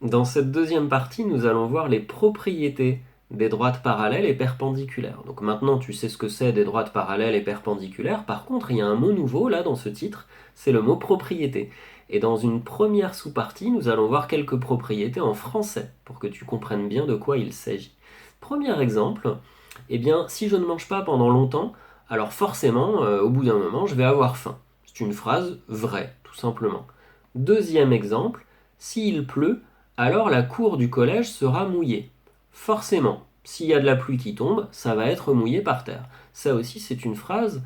Dans cette deuxième partie, nous allons voir les propriétés des droites parallèles et perpendiculaires. Donc maintenant, tu sais ce que c'est des droites parallèles et perpendiculaires. Par contre, il y a un mot nouveau là dans ce titre, c'est le mot propriété. Et dans une première sous-partie, nous allons voir quelques propriétés en français pour que tu comprennes bien de quoi il s'agit. Premier exemple, eh bien, si je ne mange pas pendant longtemps, alors forcément, au bout d'un moment, je vais avoir faim. C'est une phrase vraie, tout simplement. Deuxième exemple, s'il pleut, alors la cour du collège sera mouillée. Forcément, s'il y a de la pluie qui tombe, ça va être mouillé par terre. Ça aussi, c'est une phrase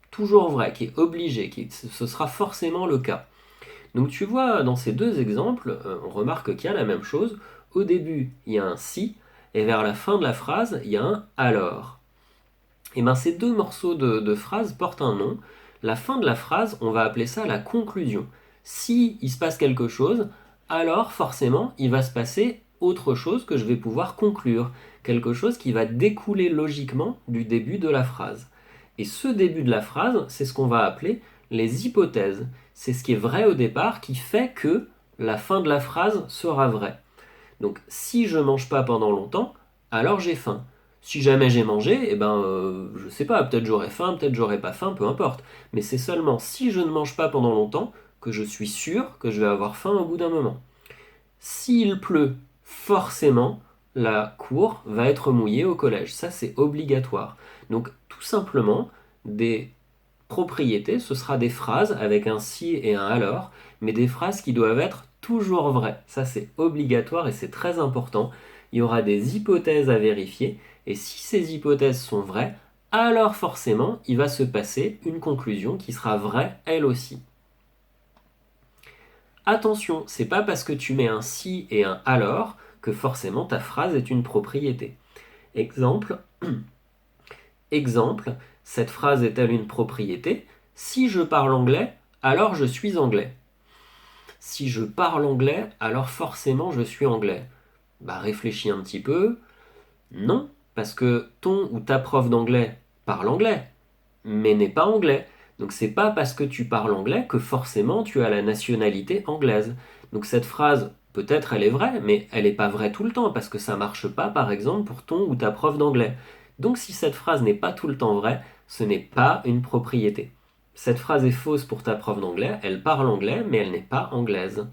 toujours vraie, qui est obligée, ce sera forcément le cas. Donc tu vois, dans ces deux exemples, on remarque qu'il y a la même chose. Au début, il y a un si, et vers la fin de la phrase, il y a un alors. Et bien ces deux morceaux de phrase portent un nom. La fin de la phrase, on va appeler ça la conclusion. Si il se passe quelque chose, alors forcément, il va se passer autre chose que je vais pouvoir conclure. Quelque chose qui va découler logiquement du début de la phrase. Et ce début de la phrase, c'est ce qu'on va appeler les hypothèses. C'est ce qui est vrai au départ qui fait que la fin de la phrase sera vraie. Donc si je mange pas pendant longtemps, alors j'ai faim. Si jamais j'ai mangé, je sais pas, peut-être j'aurai faim, peut-être j'aurai pas faim, peu importe. Mais c'est seulement si je ne mange pas pendant longtemps que je suis sûr que je vais avoir faim au bout d'un moment. S'il pleut, forcément, la cour va être mouillée au collège. Ça, c'est obligatoire. Donc, tout simplement, des propriétés, ce sera des phrases avec un si et un alors, mais des phrases qui doivent être toujours vraies. Ça, c'est obligatoire et c'est très important. Il y aura des hypothèses à vérifier, et si ces hypothèses sont vraies, alors forcément, il va se passer une conclusion qui sera vraie elle aussi. Attention, c'est pas parce que tu mets un si et un alors que forcément ta phrase est une propriété. Exemple, exemple, cette phrase est-elle une propriété? Si je parle anglais, alors je suis anglais. Si je parle anglais, alors forcément je suis anglais. Bah réfléchis un petit peu. Non, parce que ton ou ta prof d'anglais parle anglais, mais n'est pas anglais. Donc c'est pas parce que tu parles anglais que forcément tu as la nationalité anglaise. Donc cette phrase, peut-être elle est vraie, mais elle n'est pas vraie tout le temps, parce que ça marche pas par exemple pour ton ou ta prof d'anglais. Donc si cette phrase n'est pas tout le temps vraie, ce n'est pas une propriété. Cette phrase est fausse pour ta prof d'anglais, elle parle anglais, mais elle n'est pas anglaise.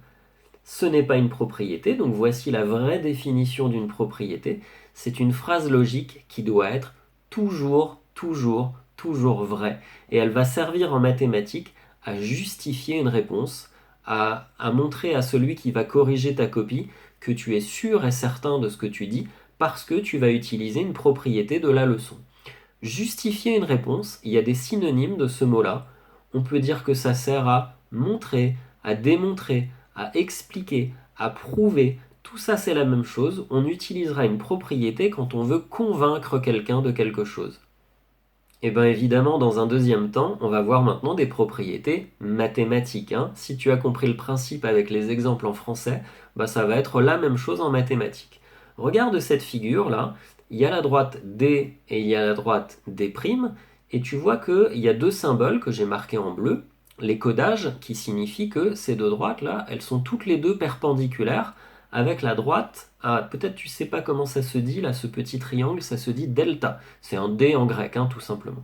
Ce n'est pas une propriété, donc voici la vraie définition d'une propriété. C'est une phrase logique qui doit être toujours, toujours, toujours vraie. Et elle va servir en mathématiques à justifier une réponse, à montrer à celui qui va corriger ta copie que tu es sûr et certain de ce que tu dis parce que tu vas utiliser une propriété de la leçon. Justifier une réponse, il y a des synonymes de ce mot-là. On peut dire que ça sert à montrer, à démontrer, à expliquer, à prouver. Tout ça, c'est la même chose. On utilisera une propriété quand on veut convaincre quelqu'un de quelque chose. Et bien évidemment, dans un deuxième temps, on va voir maintenant des propriétés mathématiques, hein. Si tu as compris le principe avec les exemples en français, bah ça va être la même chose en mathématiques. Regarde cette figure-là, il y a la droite D et il y a la droite D', et tu vois qu'il y a deux symboles que j'ai marqués en bleu, les codages, qui signifient que ces deux droites-là, elles sont toutes les deux perpendiculaires, avec la droite, peut-être tu sais pas comment ça se dit, là, ce petit triangle, ça se dit delta. C'est un D en grec, hein, tout simplement.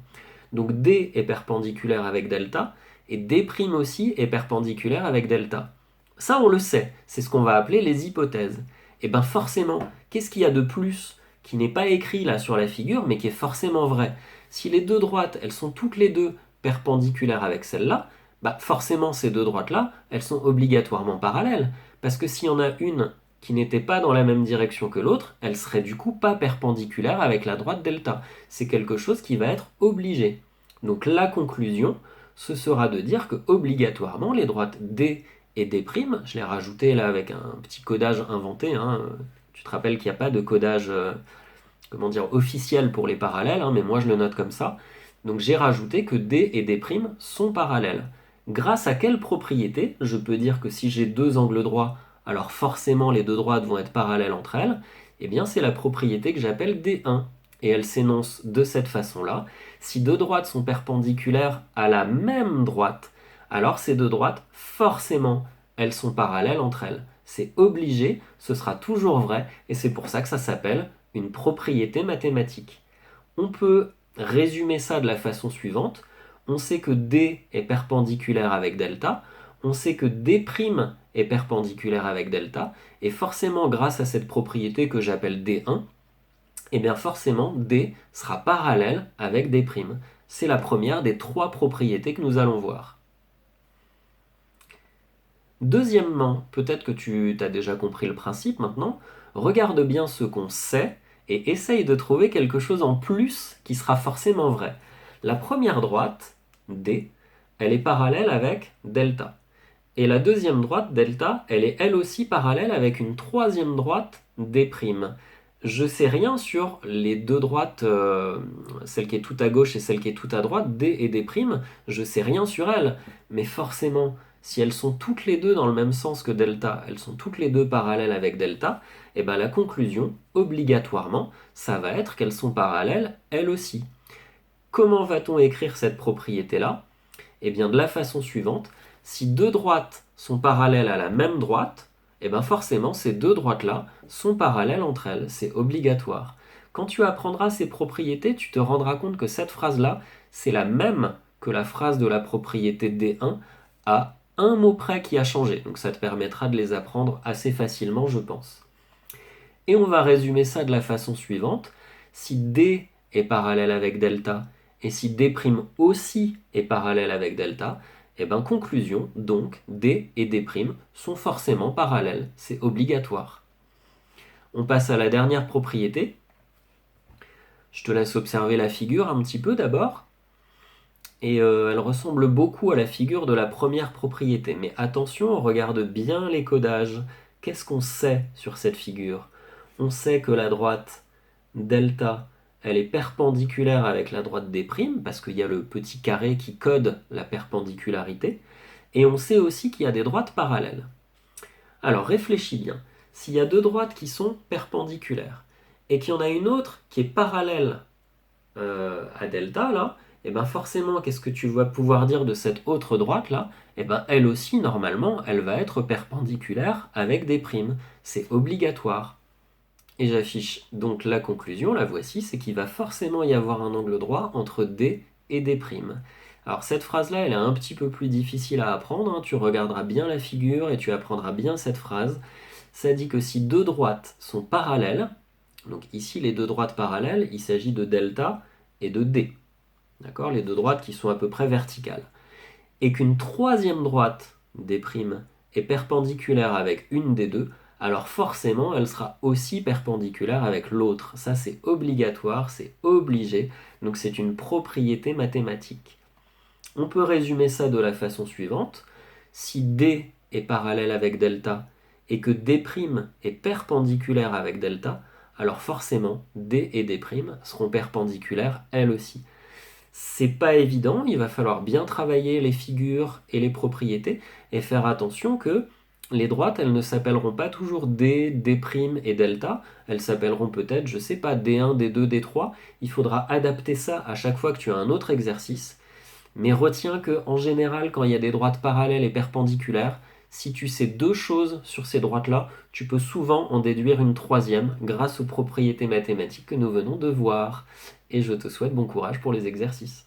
Donc D est perpendiculaire avec delta, et D' aussi est perpendiculaire avec delta. Ça, on le sait, c'est ce qu'on va appeler les hypothèses. Et bien forcément, qu'est-ce qu'il y a de plus qui n'est pas écrit là sur la figure, mais qui est forcément vrai? Si les deux droites, elles sont toutes les deux perpendiculaires avec celle-là, bah forcément ces deux droites-là, elles sont obligatoirement parallèles. Parce que s'il y en a une qui n'était pas dans la même direction que l'autre, elle serait du coup pas perpendiculaire avec la droite delta. C'est quelque chose qui va être obligé. Donc la conclusion, ce sera de dire que obligatoirement les droites D et D', je l'ai rajouté là avec un petit codage inventé, hein. Tu te rappelles qu'il n'y a pas de codage comment dire, officiel pour les parallèles, hein, mais moi je le note comme ça. Donc j'ai rajouté que D et D' sont parallèles. Grâce à quelle propriété je peux dire que si j'ai deux angles droits, alors forcément les deux droites vont être parallèles entre elles? Eh bien c'est la propriété que j'appelle D1. Et elle s'énonce de cette façon-là. Si deux droites sont perpendiculaires à la même droite, alors ces deux droites, forcément, elles sont parallèles entre elles. c'est obligé, ce sera toujours vrai, et c'est pour ça que ça s'appelle une propriété mathématique. On peut résumer ça de la façon suivante. On sait que D est perpendiculaire avec delta, on sait que D' est perpendiculaire avec delta, et forcément grâce à cette propriété que j'appelle D1, et bien forcément D sera parallèle avec D'. C'est la première des 3 propriétés que nous allons voir. Deuxièmement, peut-être que tu as déjà compris le principe maintenant, regarde bien ce qu'on sait et essaye de trouver quelque chose en plus qui sera forcément vrai. La première droite, D, elle est parallèle avec delta. Et la deuxième droite, delta, elle est elle aussi parallèle avec une troisième droite, D'. Je sais rien sur les deux droites, celle qui est tout à gauche et celle qui est tout à droite, D et D', je sais rien sur elles. Mais forcément, si elles sont toutes les deux dans le même sens que delta, elles sont toutes les deux parallèles avec delta, et bien la conclusion, obligatoirement, ça va être qu'elles sont parallèles elles aussi. Comment va-t-on écrire cette propriété-là? Eh bien de la façon suivante, si deux droites sont parallèles à la même droite, et bien forcément ces deux droites-là sont parallèles entre elles, c'est obligatoire. Quand tu apprendras ces propriétés, tu te rendras compte que cette phrase-là, c'est la même que la phrase de la propriété D1 à un mot près qui a changé. Donc ça te permettra de les apprendre assez facilement, je pense. Et on va résumer ça de la façon suivante. Si D est parallèle avec delta, et si D' aussi est parallèle avec delta, et bien conclusion, donc D et D' sont forcément parallèles, c'est obligatoire. On passe à la dernière propriété. Je te laisse observer la figure un petit peu d'abord. Et elle ressemble beaucoup à la figure de la première propriété. Mais attention, on regarde bien les codages. Qu'est-ce qu'on sait sur cette figure? On sait que la droite delta, elle est perpendiculaire avec la droite D', parce qu'il y a le petit carré qui code la perpendicularité. Et on sait aussi qu'il y a des droites parallèles. Alors réfléchis bien. S'il y a deux droites qui sont perpendiculaires, et qu'il y en a une autre qui est parallèle à delta, là, et bien forcément, qu'est-ce que tu vas pouvoir dire de cette autre droite-là? Et bien elle aussi, normalement, elle va être perpendiculaire avec des primes. C'est obligatoire. Et j'affiche donc la conclusion, la voici, c'est qu'il va forcément y avoir un angle droit entre D et D'. Alors cette phrase-là, elle est un petit peu plus difficile à apprendre, hein. Tu regarderas bien la figure et tu apprendras bien cette phrase. Ça dit que si deux droites sont parallèles, donc ici les deux droites parallèles, il s'agit de delta et de D. D'accord? Les deux droites qui sont à peu près verticales. Et qu'une troisième droite, D', est perpendiculaire avec une des deux, alors forcément elle sera aussi perpendiculaire avec l'autre. Ça c'est obligatoire, c'est obligé, donc c'est une propriété mathématique. On peut résumer ça de la façon suivante. Si D est parallèle avec delta et que D' est perpendiculaire avec delta, alors forcément D et D' seront perpendiculaires elles aussi. C'est pas évident, il va falloir bien travailler les figures et les propriétés et faire attention que les droites, elles ne s'appelleront pas toujours D, D' et delta, elles s'appelleront peut-être, je sais pas, D1, D2, D3. Il faudra adapter ça à chaque fois que tu as un autre exercice. Mais retiens que en général, quand il y a des droites parallèles et perpendiculaires, si tu sais deux choses sur ces droites-là, tu peux souvent en déduire une troisième grâce aux propriétés mathématiques que nous venons de voir. Et je te souhaite bon courage pour les exercices.